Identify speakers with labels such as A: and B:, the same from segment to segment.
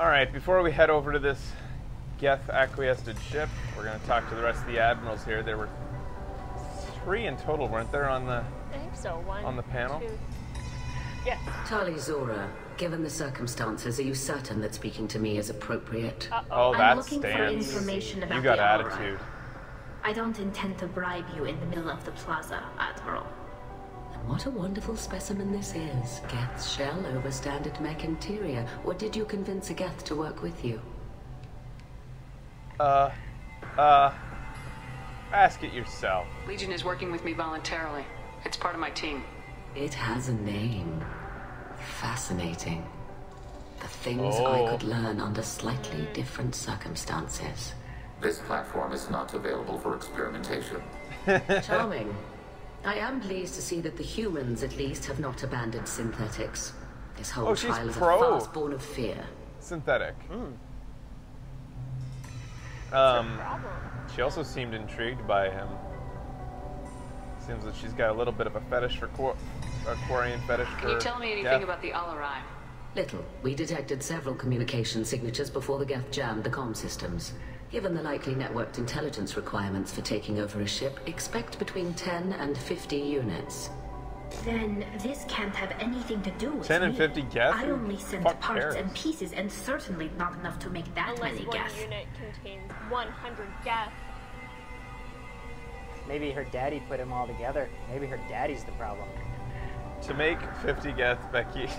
A: Alright, before we head over to this Geth acquiesced ship, we're going to talk to the rest of the admirals here. There were 3 in total, weren't there, on the
B: I think so.
A: on the panel?
B: 2. Yes.
C: Tali Zora, given the circumstances, are you certain that speaking to me is appropriate?
A: Oh,
D: I'm
A: that
D: looking for
A: stance.
D: information about
A: You got
D: the Aurora.
A: attitude.
D: I don't intend to bribe you in the middle of the plaza, Admiral.
C: And what a wonderful specimen this is. Geth's shell over standard mech interior. Or did you convince a Geth to work with you?
A: Ask it yourself.
E: Legion is working with me voluntarily. It's part of my team.
C: It has a name. Fascinating. The things I could learn under slightly different circumstances.
F: This platform is not available for experimentation.
C: Charming. I am pleased to see that the humans, at least, have not abandoned synthetics. This whole
A: she's
C: trial is a
A: pro.
C: farce born of fear.
A: Synthetic.
B: Problem.
A: She also seemed intrigued by him. Seems that she's got a little bit of a fetish for a Quarian fetish for
E: Can you tell me anything about the Alarai?
C: Little. We detected several communication signatures before the Geth jammed the comm systems. Given the likely networked intelligence requirements for taking over a ship, expect between 10 and 50 units.
D: Then this can't have anything to do with
A: 10 and
D: me.
A: 50 Geth?
D: I only sent
A: Fuck
D: parts
A: cares?
D: and pieces, and certainly not enough to make that
B: Unless
D: many
B: one
D: Geth.
B: unit contains 100 Geth.
G: Maybe her daddy put them all together. Maybe her daddy's the problem.
A: To make 50 Geth, Becky,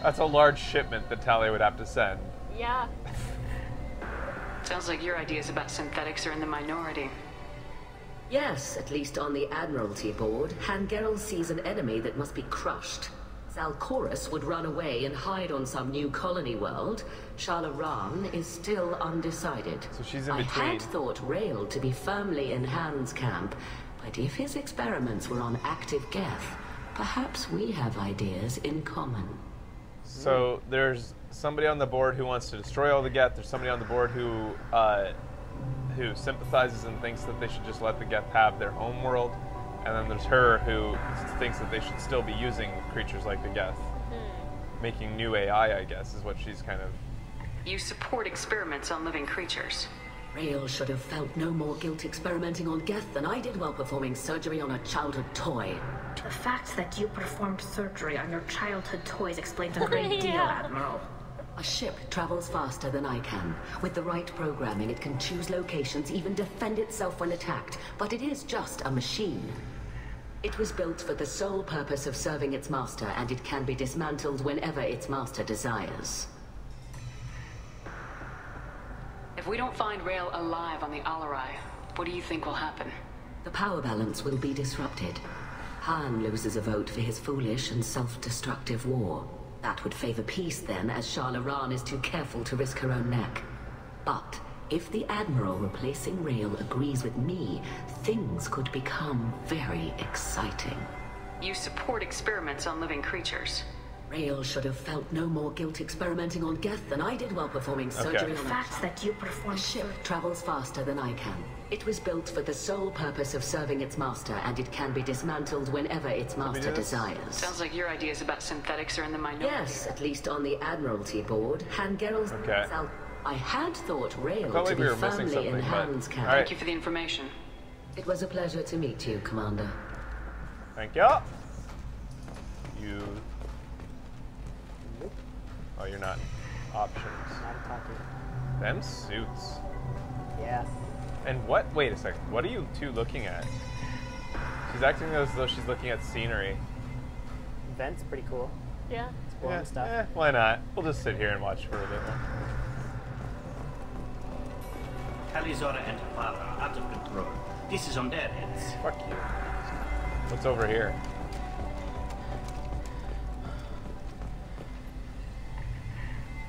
A: that's a large shipment that Tali would have to send.
B: Yeah.
E: Sounds like your ideas about synthetics are in the minority.
C: Yes, at least on the Admiralty board, Hangerel sees an enemy that must be crushed. Zalcorus would run away and hide on some new colony world. Shalaran is still undecided.
A: So she's in
C: I
A: between.
C: had thought Rail to be firmly in Han's camp, but if his experiments were on active Geth, perhaps we have ideas in common.
A: So there's somebody on the board who wants to destroy all the Geth. There's somebody on the board who sympathizes and thinks that they should just let the Geth have their home world. And then there's her who thinks that they should still be using creatures like the Geth. Making new AI, I guess, is what she's kind of...
E: You support experiments on living creatures.
C: Rail should have felt no more guilt experimenting on Geth than I did while performing surgery on a childhood toy.
D: The fact that you performed surgery on your childhood toys explains a great deal, Admiral.
C: A ship travels faster than I can. With the right programming, it can choose locations, even defend itself when attacked. But it is just a machine. It was built for the sole purpose of serving its master, and it can be dismantled whenever its master desires.
E: If we don't find Rail alive on the Alarai, what do you think will happen?
C: The power balance will be disrupted. Han loses a vote for his foolish and self-destructive war. That would favor peace then, as Shalaran is too careful to risk her own neck. But if the Admiral replacing Rail agrees with me, things could become very exciting.
E: You support experiments on living creatures.
C: Rail should have felt no more guilt experimenting on Geth than I did while performing surgery
D: The
C: on
D: fact that you performed
C: a ship travels faster than I can. It was built for the sole purpose of serving its master, and it can be dismantled whenever its master desires.
E: Sounds like your ideas about synthetics are in the minority.
C: Yes, at least on the Admiralty board, Hangerel's... I had thought Rail
A: Felt
C: to
A: like
C: be
A: we were missing
C: firmly in
A: something, but-
C: Han's camp.
A: Alright.
E: Thank you for the information.
C: It was a pleasure to meet you, Commander.
A: Thank you. You... Oh, you're not. Options.
G: Not talking.
A: Them suits.
G: Yeah.
A: And what? Wait a second. What are you two looking at? She's acting as though she's looking at scenery.
G: Vent's pretty cool.
B: Yeah.
G: Exploring stuff.
A: Why not? We'll just sit here and watch for a bit more.
H: Talizora and her father are out of control. This is on their heads.
A: Fuck you. What's over here?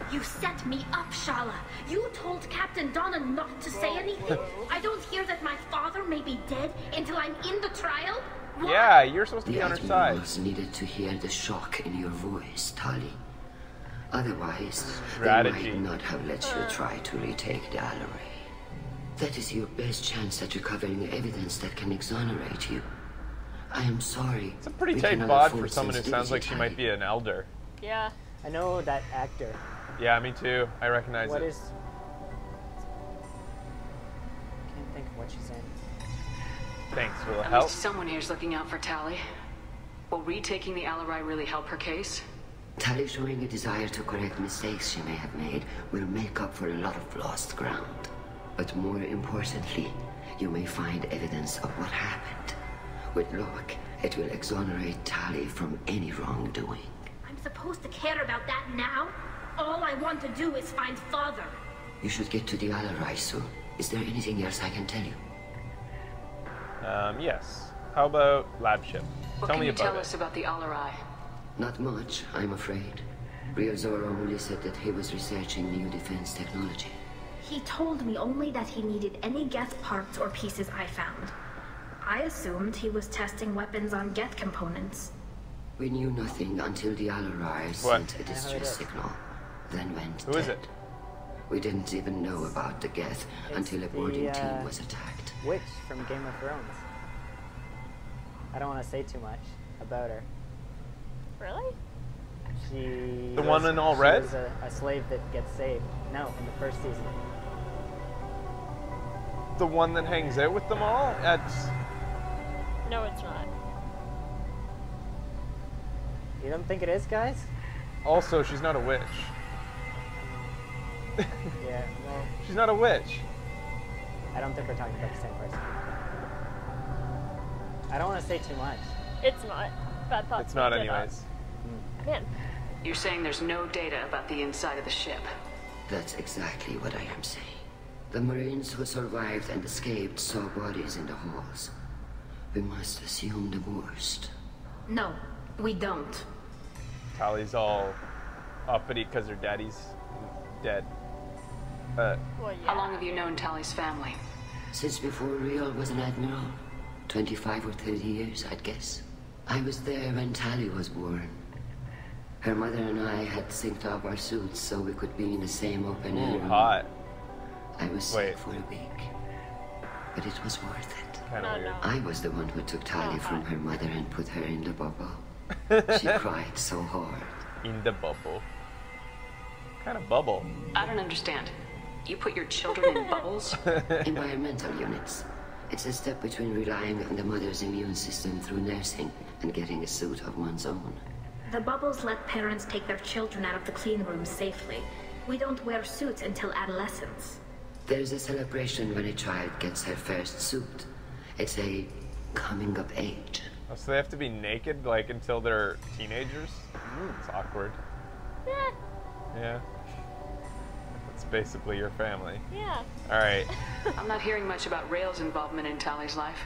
D: You set me up, Shala. You told Captain Donna not to say anything. I don't hear that my father may be dead until I'm in the trial. What?
A: Yeah, you're supposed to
C: The
A: be on her side.
C: Admirals needed to hear the shock in your voice, Tali. Otherwise,
A: Strategy.
C: they might not have let you try to retake the Alarai. That is your best chance at recovering evidence that can exonerate you. I am sorry.
A: It's a pretty
C: We
A: tight
C: cannot
A: bod for
C: afford
A: someone who sounds like she
C: sensitivity,
A: might be an elder.
B: Yeah.
G: I know that actor.
A: Yeah, me too. I recognize
G: What
A: it.
G: is... Can't think of what she's in.
A: Thanks for the
E: At
A: help.
E: least someone here's looking out for Tally. Will retaking the Alarai really help her case?
C: Tally showing a desire to correct mistakes she may have made will make up for a lot of lost ground. But more importantly, you may find evidence of what happened. With luck, it will exonerate Tally from any wrongdoing.
D: I'm supposed to care about that now? All I want to do is find Father.
C: You should get to the Alarai soon. Is there anything else I can tell you?
A: Yes. How about lab ship?
E: What
A: Tell
E: can
A: me
E: you
A: about
E: tell
A: it.
E: us about the Alarai?
C: Not much, I'm afraid. Real Zoro only said that he was researching new defense technology.
D: He told me only that he needed any Geth parts or pieces I found. I assumed he was testing weapons on Geth components.
C: We knew nothing until the Alarai
A: What?
C: sent a distress signal, then went
A: Who is
C: dead.
A: it?
C: We didn't even know about the Geth until a boarding
G: the,
C: team was attacked.
G: Witch from Game of Thrones. I don't want to say too much about her.
B: Really?
G: She
A: The one in all red?
G: was a slave that gets saved. No, in the first season.
A: The one that hangs out with them all?
B: No, it's not.
G: You don't think it is, guys?
A: Also, she's not a witch.
G: Yeah, well,
A: She's not a witch.
G: I don't think we're talking about the same person. I don't want to say too much.
B: It's not. Bad thoughts.
A: It's not
B: looked it up.
A: anyways.
B: Man,
E: You're saying there's no data about the inside of the ship.
C: That's exactly what I am saying. The Marines who survived and escaped saw bodies in the halls. We must assume the worst.
D: No, we don't.
A: Tally's all uppity because her daddy's dead.
B: well, yeah.
E: How long have you known Tally's family?
C: Since before Real was an admiral. 25 or 30 years, I'd guess. I was there when Tally was born. Her mother and I had synced up our suits so we could be in the same open air
A: Ooh,
C: room.
A: hot.
C: I was
A: Wait.
C: sick for a week. But it was worth it.
A: Kind of
B: No,
A: weird.
B: no.
C: I was the one who took Tally from her mother and put her in the bubble. She cried so hard.
A: In the bubble. Kind of bubble.
E: I don't understand. You put your children in bubbles?
C: Environmental units. It's a step between relying on the mother's immune system through nursing and getting a suit of one's own.
D: The bubbles let parents take their children out of the clean rooms safely. We don't wear suits until adolescence.
C: There's a celebration when a child gets her first suit. It's a coming of age.
A: Oh, so they have to be naked like until they're teenagers? It's awkward.
B: Yeah.
A: Yeah. That's basically your family.
B: Yeah.
A: Alright.
E: I'm not hearing much about Rail's involvement in Tally's life.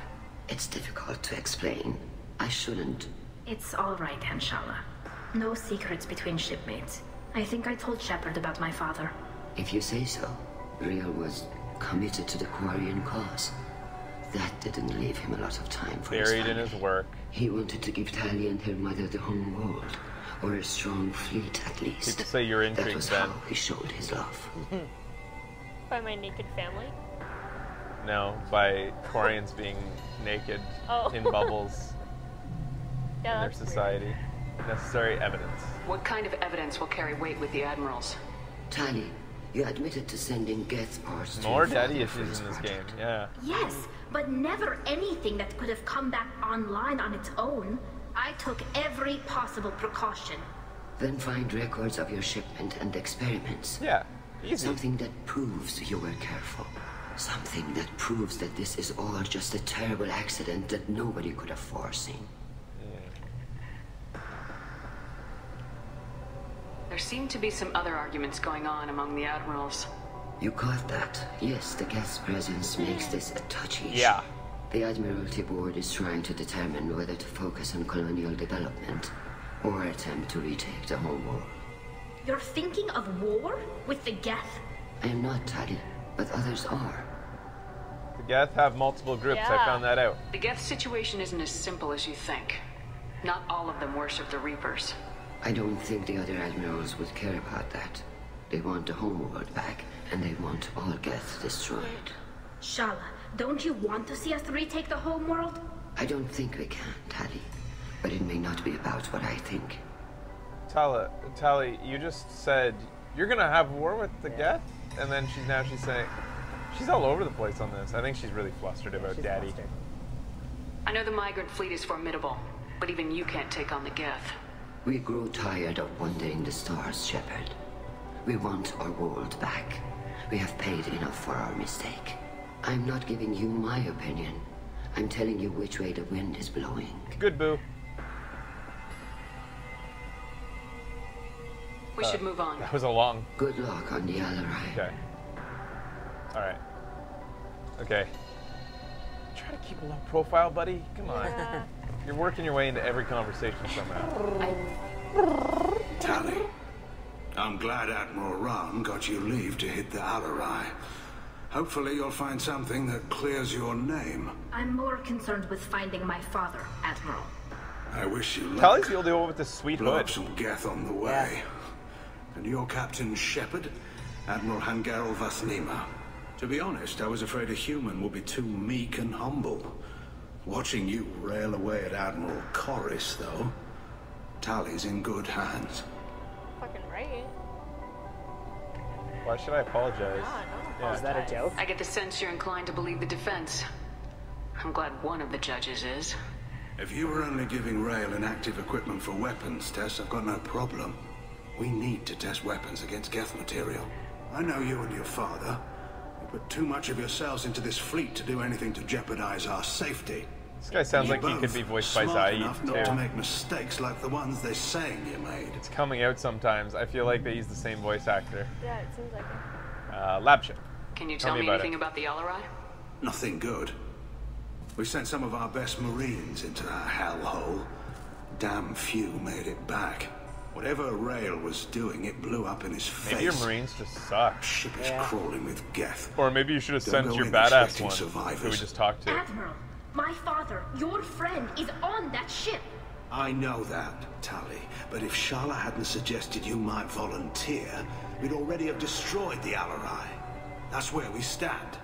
C: It's difficult to explain. I shouldn't.
D: It's all right, Anshala. No secrets between shipmates. I think I told Shepard about my father.
C: If you say so. Real was committed to the Quarian cause. That didn't leave him a lot of time for his
A: Buried in
C: family.
A: his work.
C: He wanted to give Tally and her mother the home world, or a strong fleet at least.
A: People say you're
C: That
A: intrigued,
C: was
A: Ben.
C: how he showed his love.
B: By my naked family.
A: No, by Quarians being naked
B: Oh.
A: in bubbles
B: Yeah,
A: in their
B: that's weird.
A: society. Necessary evidence.
E: What kind of evidence will carry weight with the admirals?
C: Tally, you admitted to sending Geth parts to
A: More
C: your
A: daddy
C: father for
A: issues
C: his
A: in this game,
C: project.
A: yeah.
D: Yes, but never anything that could have come back online on its own. I took every possible precaution.
C: Then find records of your shipment and experiments.
A: Yeah, easy.
C: Something that proves you were careful. Something that proves that this is all just a terrible accident that nobody could have foreseen.
E: There seem to be some other arguments going on among the admirals.
C: You caught that? Yes, the Geth's presence makes this a touchy issue.
A: Yeah.
C: The Admiralty Board is trying to determine whether to focus on colonial development or attempt to retake the home world.
D: You're thinking of war with the Geth?
C: I am not, Tally, but others are.
A: The Geth have multiple groups, I
B: Yeah.
A: found that out.
E: The Geth situation isn't as simple as you think. Not all of them worship the Reapers.
C: I don't think the other admirals would care about that. They want the homeworld back, and they want all Geth destroyed.
D: Shala, don't you want to see us retake the home world?
C: I don't think we can, Tally. But it may not be about what I think.
A: Tally, you just said You're gonna have war with the Geth? And then she's saying, she's all over the place on this. I think she's really flustered about
G: She's
A: Daddy.
G: flustered.
E: I know the migrant fleet is formidable, but even you can't take on the Geth.
C: We grow tired of wandering the stars, Shepard. We want our world back. We have paid enough for our mistake. I'm not giving you my opinion. I'm telling you which way the wind is blowing.
A: Good, Boo.
E: We should move on.
A: That was a long...
C: Good luck on the Alarai.
A: Okay. Alright. Okay. Try to keep a low profile, buddy. Come on.
B: Yeah.
A: You're working your way into every conversation somehow.
I: Tally, I'm glad Admiral Rahn got you leave to hit the Alarai. Hopefully you'll find something that clears your name.
D: I'm more concerned with finding my father, Admiral.
I: I wish you luck.
A: Tally's the only one with the sweet
I: Blow
A: hood.
I: up some Geth on the way. And your Captain Shepard, Admiral Hangarel Vasnima. To be honest, I was afraid a human would be too meek and humble. Watching you rail away at Admiral Corris, though, Tally's in good hands.
B: Fucking right.
A: Why should I apologize?
B: Yeah,
G: Is that a joke?
E: I get the sense you're inclined to believe the defense. I'm glad one of the judges is.
I: If you were only giving Rail inactive equipment for weapons tests, I've got no problem. We need to test weapons against Geth material. I know you and your father. You put too much of yourselves into this fleet to do anything to jeopardize our safety.
A: This guy sounds like he
I: Both
A: could be voiced by
I: smart
A: Zaid,
I: enough not to
A: too.
I: make mistakes like the ones they're saying you made.
A: It's coming out sometimes. I feel like they use the same voice actor.
B: Yeah, it seems like it.
A: Lab ship.
E: Can you
A: Tell
E: tell
A: me
E: me
A: about
E: anything
A: it.
E: about the Alarai?
I: Nothing good. We sent some of our best Marines into that hellhole. Damn few made it back. Whatever Rail was doing, it blew up in his face.
A: Maybe your Marines just suck.
I: Ship is crawling with Geth.
A: Or maybe you should have
I: Don't
A: sent
I: go
A: your
I: in
A: badass
I: expecting
A: one
I: survivors.
A: who we just talked to.
D: Admiral, my father, your friend, is on that ship.
I: I know that, Tally. But if Shala hadn't suggested you might volunteer, we'd already have destroyed the Alarai. That's where we stand.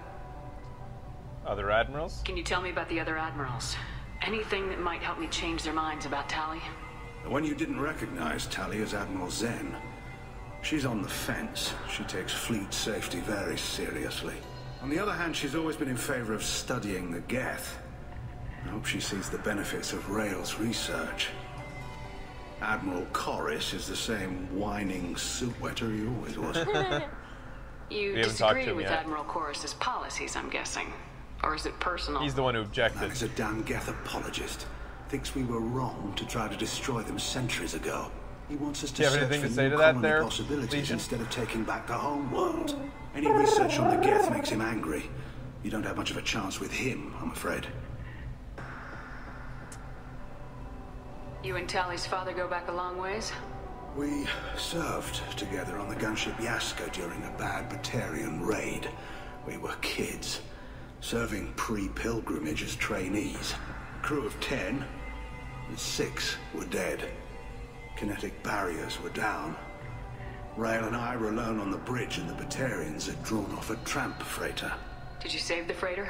A: Other admirals?
E: Can you tell me about the other admirals? Anything that might help me change their minds about Tally?
I: The one you didn't recognize, Tally, is Admiral Zen. She's on the fence. She takes fleet safety very seriously. On the other hand, she's always been in favor of studying the Geth. I hope she sees the benefits of Rail's research. Admiral Corris is the same whining suit wetter he always was.
E: You
A: We haven't talked to
E: disagree
A: him
E: with
A: yet.
E: Admiral Corris's policies, I'm guessing. Or is it personal?
A: He's the one who
I: Man
A: objected.
I: is a damn Geth apologist. Thinks we were wrong to try to destroy them centuries ago. He wants us to
A: Do you have
I: search
A: anything
I: for
A: to say
I: new
A: to that
I: colony
A: there,
I: possibilities
A: Legion?
I: instead of taking back the home world. Any research on the Geth makes him angry. You don't have much of a chance with him, I'm afraid.
E: You and Tally's father go back a long ways?
I: We served together on the gunship Yaska during a bad Batarian raid. We were kids, serving pre-pilgrimage as trainees. Crew of 10, and 6 were dead. Kinetic barriers were down. Rail and I were alone on the bridge, and the Batarians had drawn off a tramp freighter.
E: Did you save the freighter?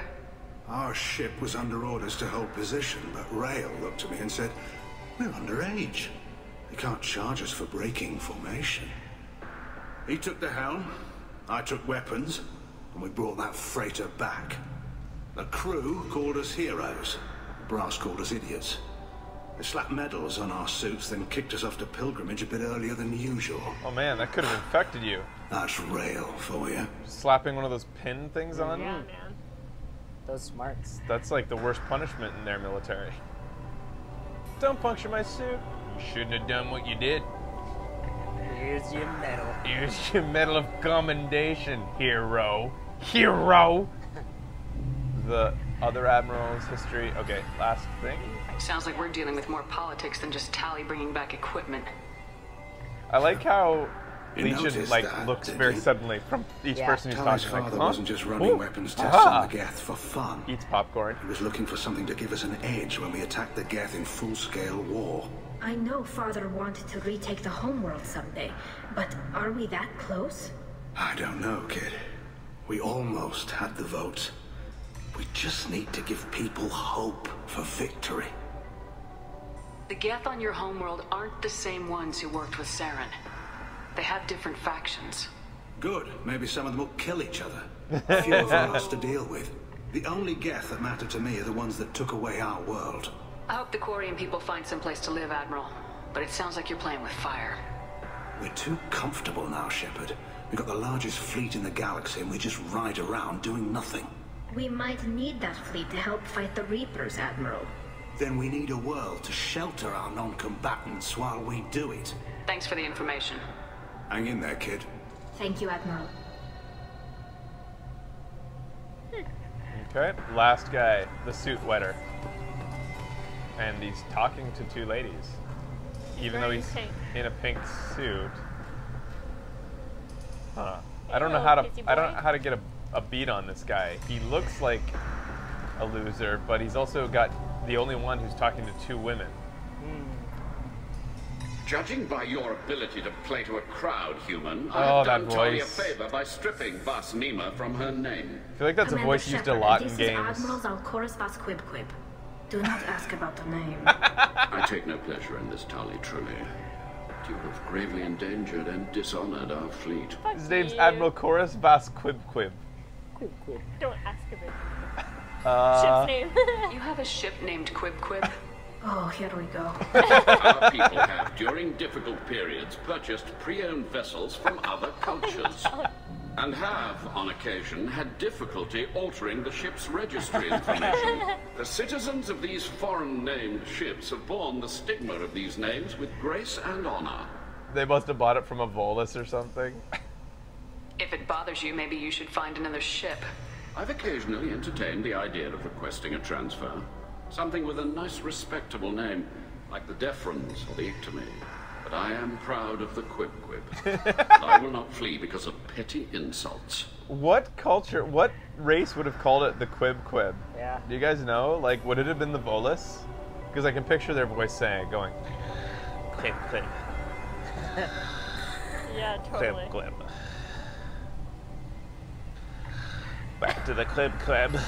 I: Our ship was under orders to hold position, but Rail looked at me and said, "We're underage. They can't charge us for breaking formation." He took the helm, I took weapons, and we brought that freighter back. The crew called us heroes. The brass called us idiots. They slapped medals on our suits, then kicked us off to pilgrimage a bit earlier than usual.
A: Oh man, that could have infected you.
I: That's Rail for you.
A: Slapping one of those pin things on?
B: Yeah, man.
G: Those smarts.
A: That's like the worst punishment in their military. Don't puncture my suit. You shouldn't have done what you did.
G: Here's your medal.
A: Here's your medal of commendation, hero. Hero! The other admiral's history. Okay, last thing.
E: Sounds like we're dealing with more politics than just Tally bringing back equipment.
A: I like how
I: You
A: Legion
I: noticed
A: like
I: that,
A: looks
I: did
A: very
I: you?
A: suddenly from each person who's
I: Tally's
A: talking. Like,
I: father
A: huh?
I: wasn't just running
A: Ooh.
I: weapons tests
A: Ah.
I: on the Geth for fun.
A: Eats popcorn.
I: He was looking for something to give us an edge when we attacked the Geth in full-scale war.
D: I know Father wanted to retake the homeworld someday, but are we that close?
I: I don't know, kid. We almost had the votes. We just need to give people hope for victory.
E: The Geth on your homeworld aren't the same ones who worked with Saren. They have different factions.
I: Good. Maybe some of them will kill each other. Fewer for us to deal with. The only Geth that matter to me are the ones that took away our world.
E: I hope the Quarian people find some place to live, Admiral. But it sounds like you're playing with fire.
I: We're too comfortable now, Shepard. We've got the largest fleet in the galaxy and we just ride around doing nothing.
D: We might need that fleet to help fight the Reapers, Admiral.
I: Then we need a world to shelter our non-combatants while we do it.
E: Thanks for the information.
I: Hang in there, kid.
D: Thank you, Admiral.
A: Okay, last guy, the suit wetter. And he's talking to two ladies. Even though he's in a pink suit. Huh. I don't know how to get a beat on this guy. He looks like a loser, but he's also got the only one who's talking to two women.
J: Judging by your ability to play to a crowd, human,
A: Oh,
J: I've
A: that
J: done Tali a
A: voice.
J: favor by stripping Vas Nima from her name.
A: I feel like that's a
D: Commander
A: voice used a
D: Shepard,
A: lot in
D: this
A: games.
D: is Admiral Zalcorus Vas Quib Quib. Do not ask about the name.
J: I take no pleasure in this, Tali, truly. You have gravely endangered and dishonored our fleet.
A: His name's Admiral Chorus Vas Quib Quib.
B: Don't ask about ship's name.
E: You have a ship named Quib Quib?
D: Oh, here we go.
J: Our people have, during difficult periods, purchased pre-owned vessels from other cultures. And have, on occasion, had difficulty altering the ship's registry information. The citizens of these foreign-named ships have borne the stigma of these names with grace and honor.
A: They must have bought it from a Volus or something.
E: If it bothers you, maybe you should find another ship.
J: I've occasionally entertained the idea of requesting a transfer. Something with a nice, respectable name, like the Deferens or the Ictomy. But I am proud of the Quib Quib. I will not flee because of petty insults.
A: What culture, what race would have called it the Quib Quib?
G: Yeah.
A: Do you guys know? Like, would it have been the Volus? Because I can picture their voice saying, going, Quib Quib.
B: Yeah, totally.
A: Quib Quib. Back to the Quib Quib.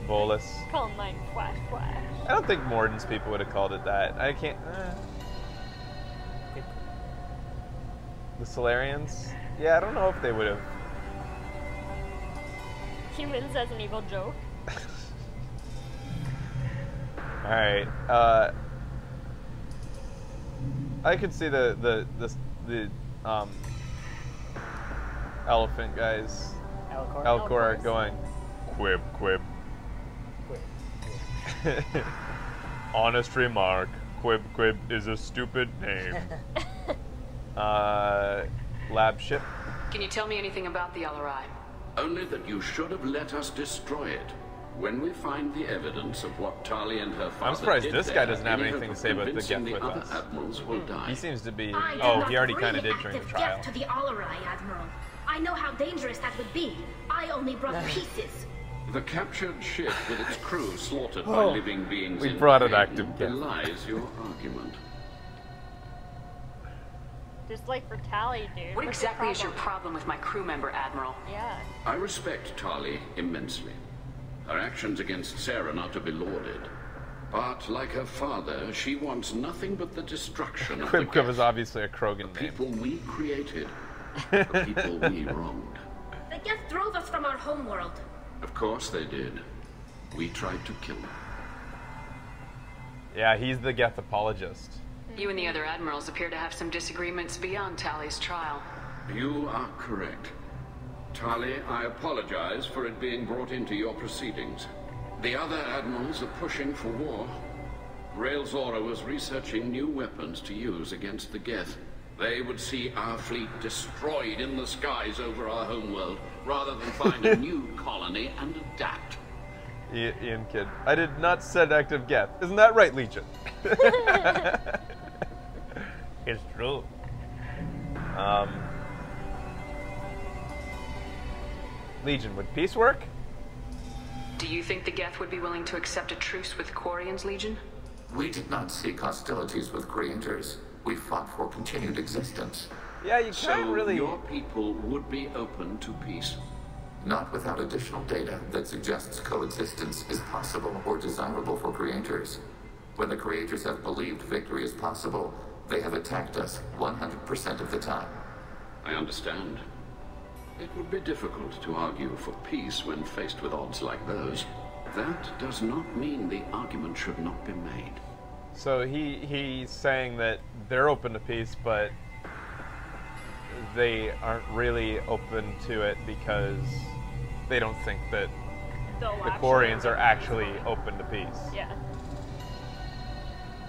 A: Volus.
B: Call mine Flash Flash.
A: I don't think Morden's people would have called it that. I can't. The Solarians? Yeah, I don't know if they would have.
B: Humans as an evil joke.
A: Alright, I could see the elephant guys, Elcor going, Quib, Quib. Honest remark, Quib, Quib is a stupid name. Lab ship.
E: Can you tell me anything about the Alarai?
J: Only that you should have let us destroy it. When we find the evidence of what Tali and her father
A: I'm surprised
J: did
A: this
J: there,
A: guy doesn't have
J: any
A: anything
J: hope
A: to say
J: of
A: about the
J: convincing
A: Geth with
J: other
A: us.
J: admirals will die.
A: He seems to be.
D: I did
A: Oh,
D: not
A: he already
D: bring
A: kind of did
D: active
A: during the
D: Geth
A: trial.
D: to the Alarai, Admiral. I know how dangerous that would be. I only brought pieces.
J: The captured ship with its crew slaughtered by living beings
A: We
J: in
A: brought an
J: pain
A: active Geth.
J: belies your argument.
B: Just like for Tali, dude.
E: What
B: What's the
E: exactly is your problem with my crew member, Admiral?
B: Yeah.
J: I respect Tali immensely. Her actions against Saren are to be lauded. But like her father, she wants nothing but the destruction of the
A: Quib Quib is
J: Geth.
A: obviously a Krogan
J: The
A: name.
J: people we created. The people we wronged.
D: The Geth drove us from our homeworld.
J: Of course they did. We tried to kill them.
A: Yeah, he's the Geth apologist.
E: You and the other admirals appear to have some disagreements beyond Tali's trial.
J: You are correct. Tali, I apologize for it being brought into your proceedings. The other admirals are pushing for war. Rael Zora was researching new weapons to use against the Geth. They would see our fleet destroyed in the skies over our homeworld, rather than find a new colony and adapt.
A: Ian Kidd. I did not set active Geth. Isn't that right, Legion? It's true. Legion, would peace work?
E: Do you think the Geth would be willing to accept a truce with Quarian's Legion?
F: We did not seek hostilities with creators. We fought for continued existence.
A: Yeah, you
J: So
A: can't really.
J: your people would be open to peace?
F: Not without additional data that suggests coexistence is possible or desirable for creators. When the creators have believed victory is possible, they have attacked us 100% of the time.
J: I understand. It would be difficult to argue for peace when faced with odds like those. That does not mean the argument should not be made.
A: So he's saying that they're open to peace, but they aren't really open to it because they don't think that the Quarians are actually open to peace.
B: Yeah.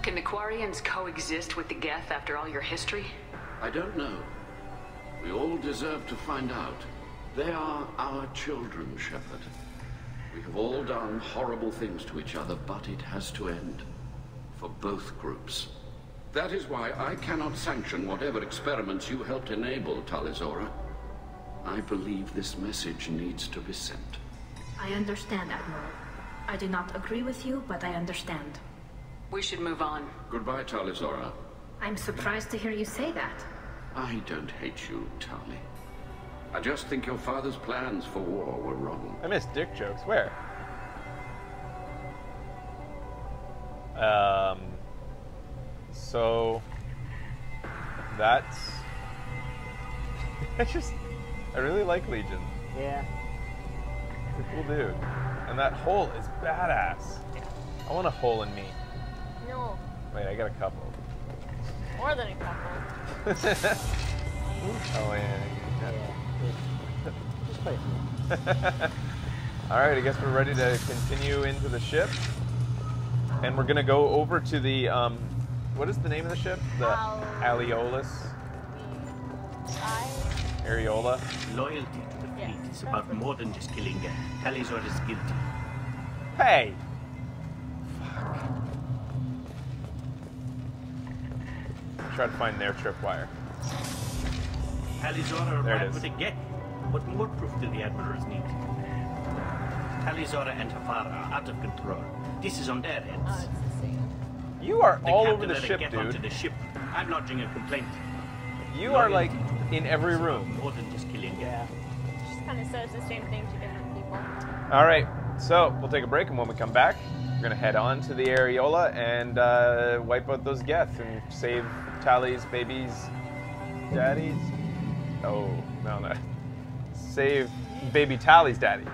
E: Can the Quarians coexist with the Geth after all your history?
J: I don't know. We all deserve to find out. They are our children, Shepard. We have all done horrible things to each other, but it has to end. For both groups. That is why I cannot sanction whatever experiments you helped enable, Talizora. I believe this message needs to be sent.
D: I understand, Admiral. I do not agree with you, but I understand.
E: We should move on.
J: Goodbye, Talizora.
D: I'm surprised to hear you say that.
J: I don't hate you, Tali. I just think your father's plans for war were wrong.
A: I missed dick jokes. Where? So that's I really like Legion.
G: Yeah.
A: He's a cool dude. And that hole is badass. I want a hole in me.
B: No.
A: Wait, I got a couple.
B: More than a couple.
A: Oh yeah.
G: Just play for me.
A: Alright, I guess we're ready to continue into the ship. And we're gonna go over to the what is the name of the ship? The Aeolus? Areola?
H: Loyalty to the fleet is about more than just killing Talizor is guilty.
A: Hey! Fuck. Try to find an air tripwire.
H: Talizora
A: There it
H: arrived
A: is.
H: with a Geth. What more proof do the admirals need? Talizora and her father are out of control. This is on their heads.
B: Oh, it's the same.
A: You are
H: The
A: all
H: captain
A: over the
H: let a
A: ship,
H: Geth onto
A: dude.
H: the ship. I'm lodging a complaint.
A: You are like
H: Loyalty to the
A: in
H: fleet
A: every
H: is about
A: room.
H: more than just killing
G: Yeah.
B: Just kind of says the same thing to different people.
A: Alright, so we'll take a break, and when we come back, we're going to head on to the Areola and wipe out those Geth and save Tali's babies' daddies. Oh, no. Save baby Tali's daddy.